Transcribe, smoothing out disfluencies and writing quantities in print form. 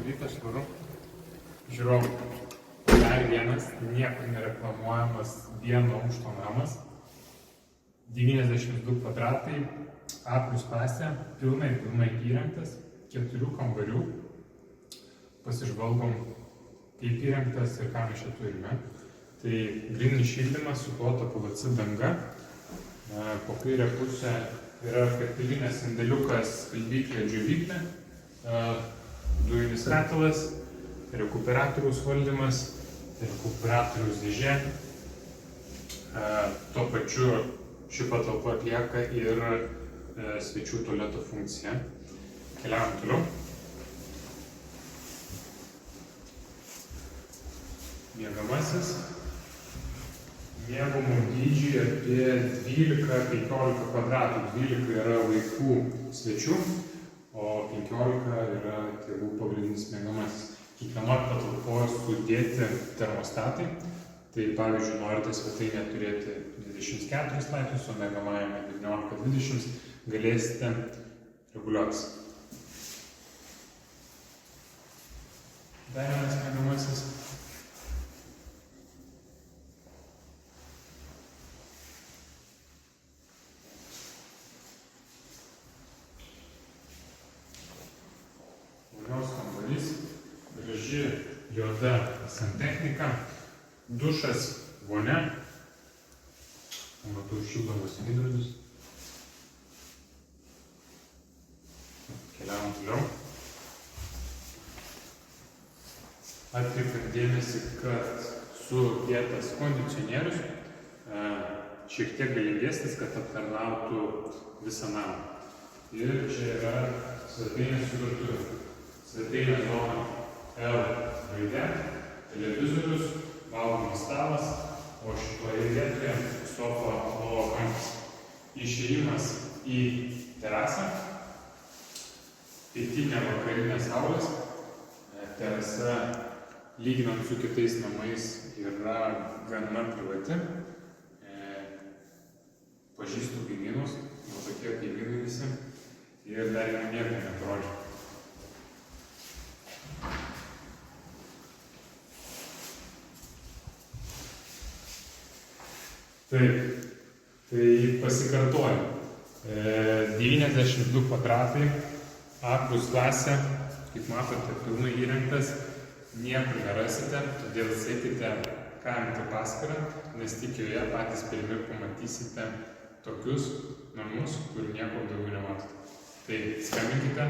išvalytas švaru. Žiūrėjau, dar vienas niekur nereklamuojamas vieno aukšto namas. 92 kvadratai, A+ klasė, pilnai įrengtas, 4 kambarių. Pasižvalgom, kaip įrengtas ir ką mes čia turime. Tai grindų šildymas su klota PVC danga. Po kairę pusę yra katilinės sandėliukas, skalbyklė, džiovyklė, dujinis katilas, rekuperatoriaus valdymas, rekuperatoriaus dėžė. Tuo pačiu ši patalpa atlieka ir svečių tualeto funkciją. Keliaujam toliau. Miegamasis. Miegamų dydžiai apie 12-15 kvadratų. 12 yra vaikų svečių, o 15 yra tėvų pagrindinis miegamasis. Kiekvienoje patalpoje sudėti termostatai. Tai pavyzdžiui, norite svetainę turėti 24 laipsnius, o miegamajame 19-20, galėsite reguliuotis. Dar vienas miegamasis. Vonios kambarys, graži juoda santechnika, dušas, vonia, matau šildomus veidrodžius. Keliaujam toliau. Atkreipiam dėmesį, kad sudėtas kondicionierius šiek tiek galingesnis, kad aptarnautų visą namą. Ir čia yra svetainės su virtuvė. Svetainės zona L raidė, televizorius, valgomas stalas, o šitoje vietoje sofa lovo kampas. Išėjimas į terasą, pietinė vakarinė saulės. Terasa, lyginant su kitais namais, yra gana privati. Pažįstu kaimynus, jau tokie kaimynai visi. Ir dar nieko neparodžiau. Taip, tai pasikartoju. 92 kvadratai, A+ klasė, kaip matote, pilnai įrengtas, niekur nerasite, todėl sekite KMT paskyrą, nes tik joje patys pirmi pamatysite tokius namus, kur nieko daugiau nematote. Tai skambinkite.